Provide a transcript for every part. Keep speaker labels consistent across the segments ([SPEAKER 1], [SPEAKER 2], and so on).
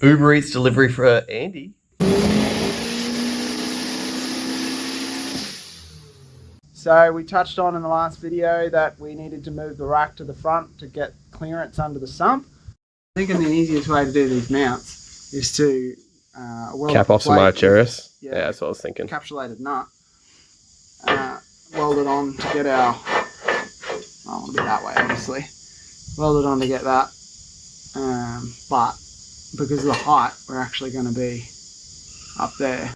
[SPEAKER 1] Uber Eats delivery for Andy.
[SPEAKER 2] So we touched on in the last video that we needed to move the rack to the front to get clearance under the sump. I think the easiest way to do these mounts is to weld
[SPEAKER 1] Cap off some archeris.
[SPEAKER 2] Yeah,
[SPEAKER 1] that's what I was thinking.
[SPEAKER 2] Encapsulated nut. Weld it on to get our... I want to be that way, obviously. Weld it on to get that. But because of the height, we're actually going to be up there.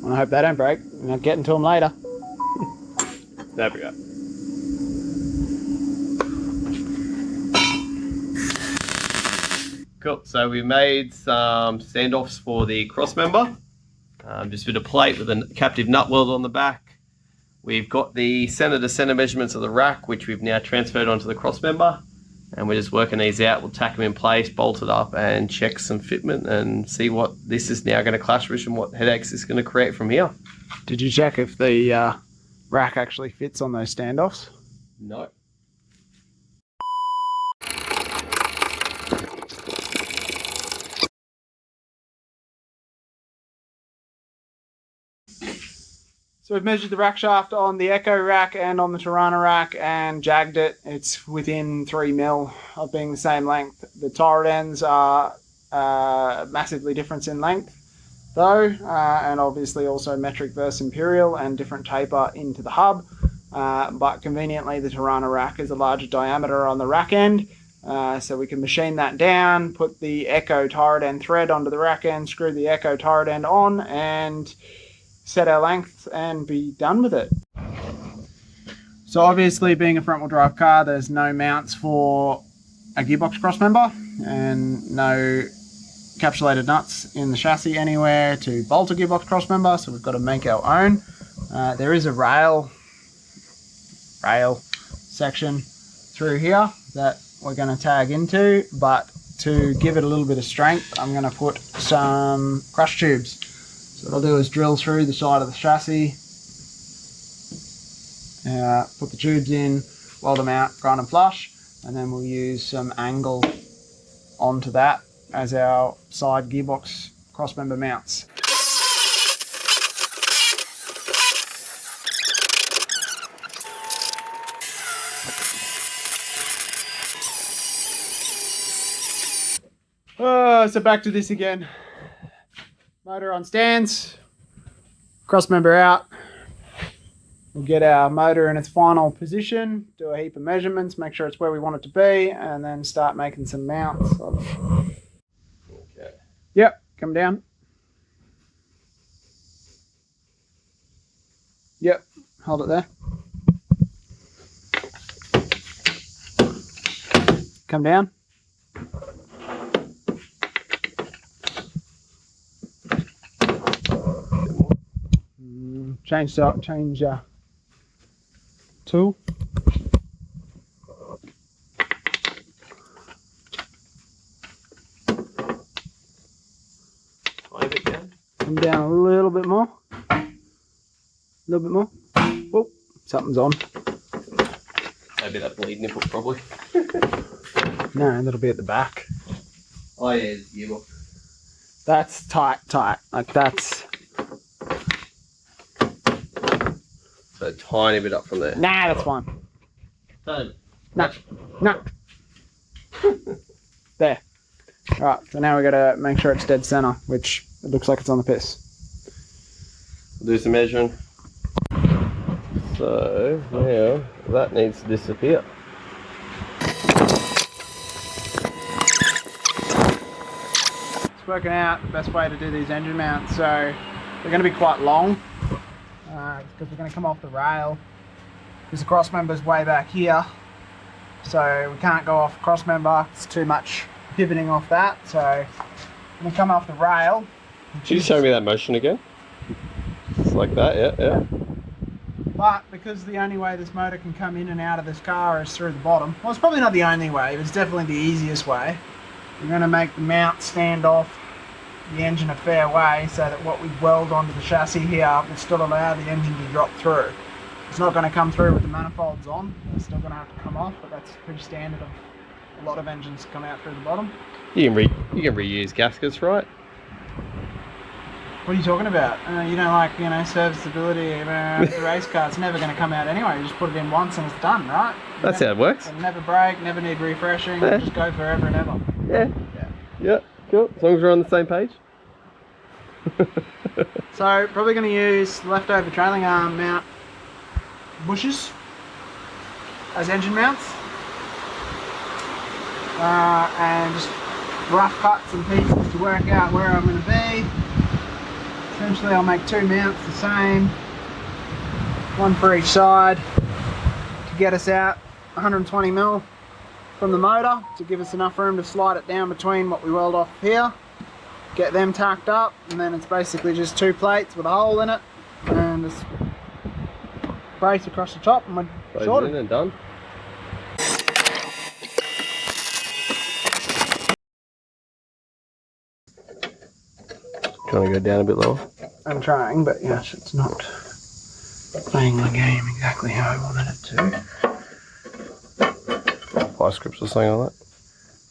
[SPEAKER 2] And I hope they don't break. We're not getting to them later.
[SPEAKER 1] There we go. Cool. So we made some standoffs for the crossmember. Just with a plate with a captive nut weld on the back. We've got the center to center measurements of the rack, which we've now transferred onto the crossmember. And we're just working these out. We'll tack them in place, bolt it up, and check some fitment and see what this is now going to clash with and what headaches it's going to create from here.
[SPEAKER 2] Did you check if the rack actually fits on those standoffs?
[SPEAKER 1] No.
[SPEAKER 2] So we've measured the rack shaft on the Echo rack and on the Tirana rack and jagged it. It's within 3 mil of being the same length. The turret ends are massively different in length though, and obviously also metric versus imperial and different taper into the hub. But conveniently the Tirana rack is a larger diameter on the rack end, so we can machine that down, put the Echo turret end thread onto the rack end, screw the Echo turret end on, and set our length and be done with it. So obviously, being a front wheel drive car, there's no mounts for a gearbox crossmember and no encapsulated nuts in the chassis anywhere to bolt a gearbox crossmember, so we've got to make our own. There is a rail section through here that we're going to tag into, but to give it a little bit of strength, I'm going to put some crush tubes. So what I'll do is drill through the side of the chassis, put the tubes in, weld them out, grind them flush, and then we'll use some angle onto that as our side gearbox crossmember mounts. So back to this again. Motor on stands, crossmember out. We'll get our motor in its final position, do a heap of measurements, make sure it's where we want it to be, and then start making some mounts. Okay. Yep, come down. Yep, hold it there. Come down. Change tool. Come down a little bit more. A little bit more. Oh, something's on.
[SPEAKER 1] Maybe that bleed nipple, probably.
[SPEAKER 2] No, that'll be at the back.
[SPEAKER 1] Oh yeah, it's gearbox.
[SPEAKER 2] That's tight. Like that's.
[SPEAKER 1] So a tiny bit up from there.
[SPEAKER 2] Nah, that's fine. No. There. Alright, so now we gotta make sure it's dead center, which it looks like it's on the piss.
[SPEAKER 1] We'll do some measuring. So now that needs to disappear.
[SPEAKER 2] It's working out the best way to do these engine mounts, so they're going to be quite long because we're going to come off the rail because the cross member's way back here, so we can't go off cross member. It's too much pivoting off that, so I'm going to come off the rail.
[SPEAKER 1] Could you show me that motion again? It's like that, yeah.
[SPEAKER 2] But because the only way this motor can come in and out of this car is through the bottom, well, it's probably not the only way, but it's definitely the easiest way. We're going to make the mount stand off the engine a fair way so that what we weld onto the chassis here will still allow the engine to drop through. It's not going to come through with the manifolds on, it's still going to have to come off, but that's pretty standard of a lot of engines come out through the bottom.
[SPEAKER 1] You can reuse gaskets, right?
[SPEAKER 2] What are you talking about? You don't like, serviceability of the race car. It's never going to come out anyway. You just put it in once and it's done, right?
[SPEAKER 1] That's how it works.
[SPEAKER 2] It'll never break, never need refreshing.
[SPEAKER 1] Yeah.
[SPEAKER 2] It'll just go forever and ever.
[SPEAKER 1] Yeah, cool. As long as we're on the same page.
[SPEAKER 2] So, probably going to use leftover trailing arm mount bushes as engine mounts. And just rough cuts and pieces to work out where I'm going to be. Essentially I'll make 2 mounts the same, one for each side, to get us out 120mm from the motor, to give us enough room to slide it down between what we weld off here, get them tacked up, and then it's basically just 2 plates with a hole in it, and just brace across the top and we're sorted.
[SPEAKER 1] In and done. Trying to go down a bit lower.
[SPEAKER 2] I'm trying, but yes, it's not playing the game exactly how I wanted it to.
[SPEAKER 1] Vice grips or something like that.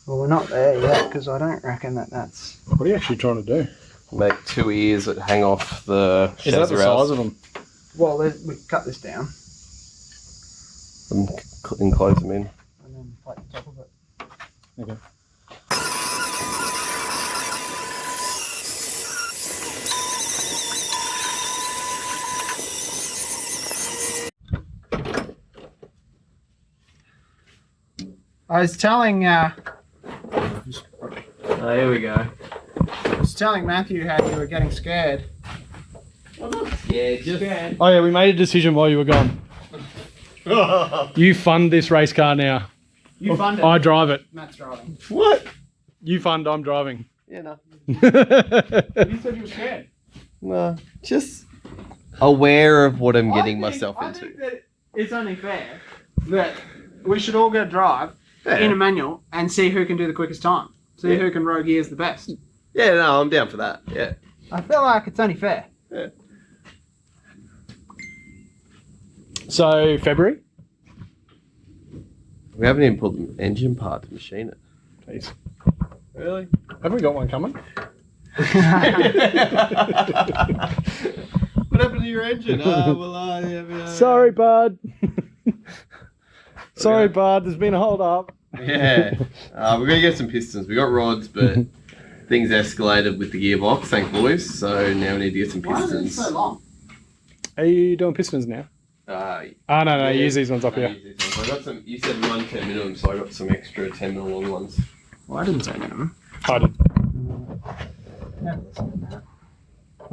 [SPEAKER 2] Well, we're not there yet, because I don't reckon that's...
[SPEAKER 3] What are you actually trying to do?
[SPEAKER 1] Make 2 ears that hang off the
[SPEAKER 3] Is that the size of them?
[SPEAKER 2] Well, we cut this down.
[SPEAKER 1] And enclose them in.
[SPEAKER 2] And then plate the top of it.
[SPEAKER 3] Okay.
[SPEAKER 2] I was telling,
[SPEAKER 1] Oh, here we go.
[SPEAKER 2] I was telling Matthew how you were getting scared.
[SPEAKER 1] I'm not scared, just
[SPEAKER 2] Scared.
[SPEAKER 3] Oh yeah, we made a decision while you were gone. You fund this race car now.
[SPEAKER 2] You fund it.
[SPEAKER 3] I drive it.
[SPEAKER 2] Matt's driving.
[SPEAKER 1] What?
[SPEAKER 3] You fund, I'm driving.
[SPEAKER 1] Yeah, no.
[SPEAKER 2] You said you were scared.
[SPEAKER 1] No, just aware of what I'm getting
[SPEAKER 2] I
[SPEAKER 1] myself
[SPEAKER 2] think
[SPEAKER 1] into.
[SPEAKER 2] that it's only fair that we should all go drive in a manual and see who can do the quickest time. See who can row gears the best.
[SPEAKER 1] Yeah, no, I'm down for that. Yeah.
[SPEAKER 2] I feel like it's only fair.
[SPEAKER 1] Yeah.
[SPEAKER 3] So February?
[SPEAKER 1] We haven't even pulled the engine part to machine it.
[SPEAKER 3] Jeez.
[SPEAKER 1] Really?
[SPEAKER 3] Haven't we got one coming?
[SPEAKER 1] What happened to your engine?
[SPEAKER 3] Sorry, bud. Sorry,
[SPEAKER 1] Okay.
[SPEAKER 3] bud. There's been a hold up.
[SPEAKER 1] Yeah. We're going to get some pistons. We got rods, but things escalated with the gearbox, thank boys. So now we need to get some
[SPEAKER 2] Why is it
[SPEAKER 1] pistons.
[SPEAKER 2] so long?
[SPEAKER 3] Are you doing pistons now?
[SPEAKER 1] No,
[SPEAKER 3] No, use these ones up here.
[SPEAKER 1] I got some. You said 110 minimum, so I got some extra 10mm long ones.
[SPEAKER 2] Well, I didn't say minimum.
[SPEAKER 3] I did.
[SPEAKER 2] Never listened to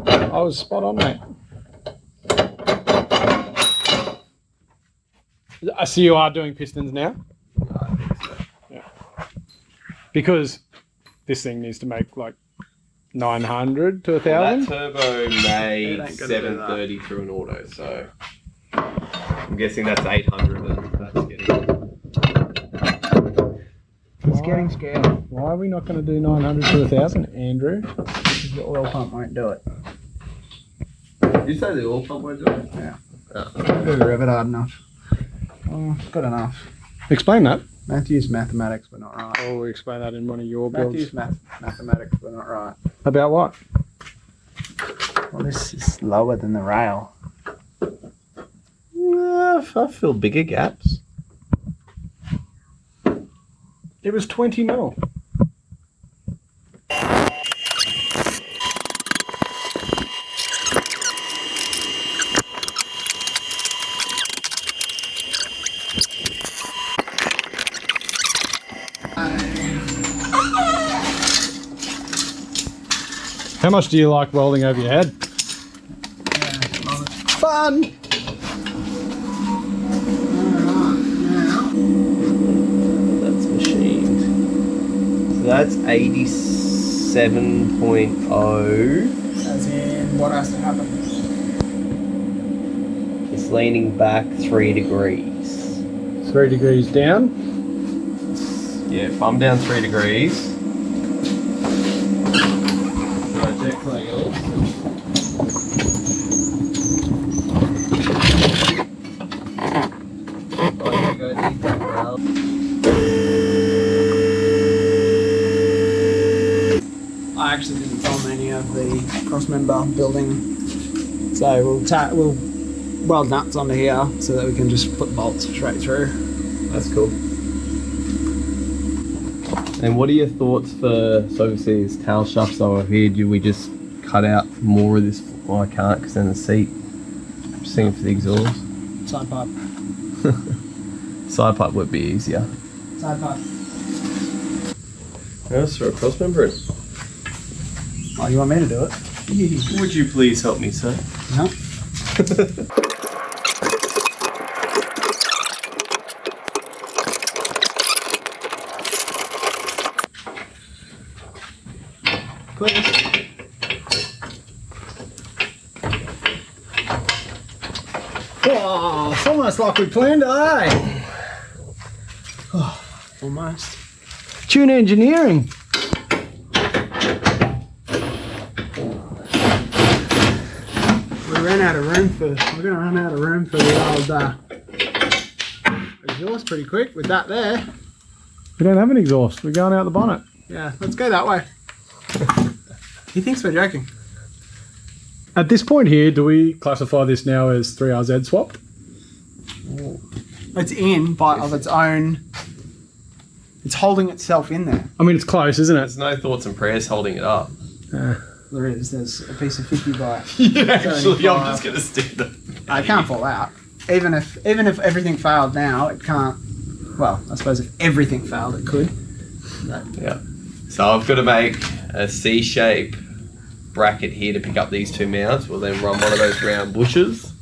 [SPEAKER 2] that.
[SPEAKER 3] I was spot on, mate. I see you are doing pistons now.
[SPEAKER 1] I think so.
[SPEAKER 3] Because this thing needs to make like 900 to
[SPEAKER 1] Well,
[SPEAKER 3] 1,000.
[SPEAKER 1] that turbo
[SPEAKER 2] It
[SPEAKER 1] made
[SPEAKER 2] ain't gonna do
[SPEAKER 1] 730 through an auto, so I'm guessing that's 800 and that's getting.
[SPEAKER 2] He's getting scared.
[SPEAKER 3] Why are we not going to do 900 to 1,000, Andrew?
[SPEAKER 2] Because the oil pump won't do it.
[SPEAKER 1] Did you say the oil pump won't do it?
[SPEAKER 2] Yeah.
[SPEAKER 1] Oh.
[SPEAKER 2] Do the rev it hard enough. Oh, good enough.
[SPEAKER 3] Explain that.
[SPEAKER 2] Matthew's mathematics were not right.
[SPEAKER 3] Oh, we explain that in one of your builds.
[SPEAKER 2] Matthew's mathematics were not right.
[SPEAKER 3] About what?
[SPEAKER 2] Well, this is lower than the rail.
[SPEAKER 1] I feel bigger gaps.
[SPEAKER 3] It was 20 mil. How much do you like rolling over your head? Fun!
[SPEAKER 1] That's machined. So that's 87.0.
[SPEAKER 2] As in, what has to happen?
[SPEAKER 1] It's leaning back 3 degrees.
[SPEAKER 3] 3 degrees down.
[SPEAKER 1] Yeah, if I'm down 3 degrees. Project Legos. Oh, you go deep back, bro.
[SPEAKER 2] of the crossmember building. So we'll weld nuts onto here so that we can just put bolts straight through.
[SPEAKER 1] That's cool. And what are your thoughts for, so obviously this tail shafts over here, do we just cut out more of this? Well, I can't because then the seat. I'm just thinking for the exhaust.
[SPEAKER 2] Side pipe.
[SPEAKER 1] Side pipe would be easier.
[SPEAKER 2] Side pipe.
[SPEAKER 1] Let's throw a crossmember in.
[SPEAKER 2] Oh, you want me to do it?
[SPEAKER 1] Would you please help me, sir?
[SPEAKER 2] No. Please. Oh, it's almost like we planned it, eh? Oh, almost.
[SPEAKER 3] Tune engineering.
[SPEAKER 2] We're gonna run out of room for the old exhaust pretty quick with that there.
[SPEAKER 3] We don't have an exhaust. We're going out the bonnet.
[SPEAKER 2] Yeah, let's go that way. He thinks we're joking.
[SPEAKER 3] At this point here, do we classify this now as 3RZ swapped?
[SPEAKER 2] It's in, but of its own. It's holding itself in there.
[SPEAKER 3] I mean, it's close, isn't it?
[SPEAKER 1] There's no thoughts and prayers holding it up.
[SPEAKER 2] There is. There's a piece of 50 by.
[SPEAKER 1] Yeah, actually, I'm just gonna stick them.
[SPEAKER 2] It can't fall out. Even if everything failed now, it can't. Well, I suppose if everything failed, it could. But
[SPEAKER 1] Yeah. So I've got to make a C-shape bracket here to pick up these two mounts. We'll then run one of those round bushes.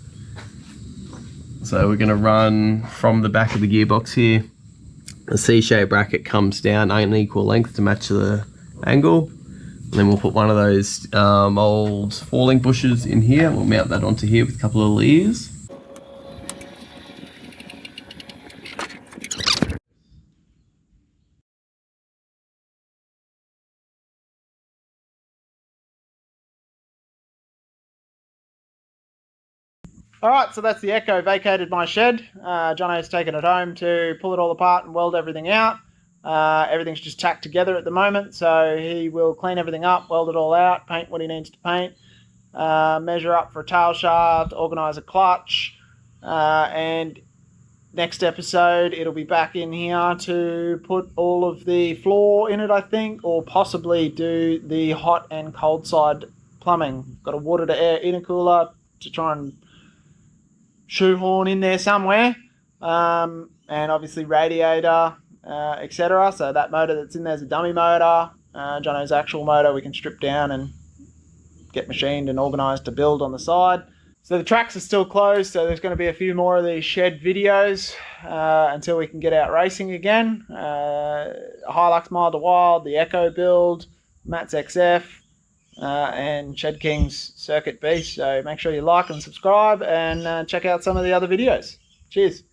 [SPEAKER 1] So we're going to run from the back of the gearbox here. The C-shape bracket comes down unequal length to match the angle. And then we'll put one of those old 4-link bushes in here. We'll mount that onto here with a couple of leaves.
[SPEAKER 2] Alright, so that's the Echo vacated my shed. Jono's taken it home to pull it all apart and weld everything out. Everything's just tacked together at the moment, so he will clean everything up, weld it all out, paint what he needs to paint, measure up for a tail shaft, organise a clutch, and next episode it'll be back in here to put all of the floor in it, I think, or possibly do the hot and cold side plumbing. Got a water to air intercooler to try and shoehorn in there somewhere, and obviously radiator, etc. So that motor that's in there is a dummy motor. Jono's actual motor we can strip down and get machined and organised to build on the side. So the tracks are still closed, so there's going to be a few more of these shed videos until we can get out racing again. Hilux Mild to Wild, the Echo build, Matt's XF, and Shed King's Circuit Beast. So make sure you like and subscribe and check out some of the other videos. Cheers.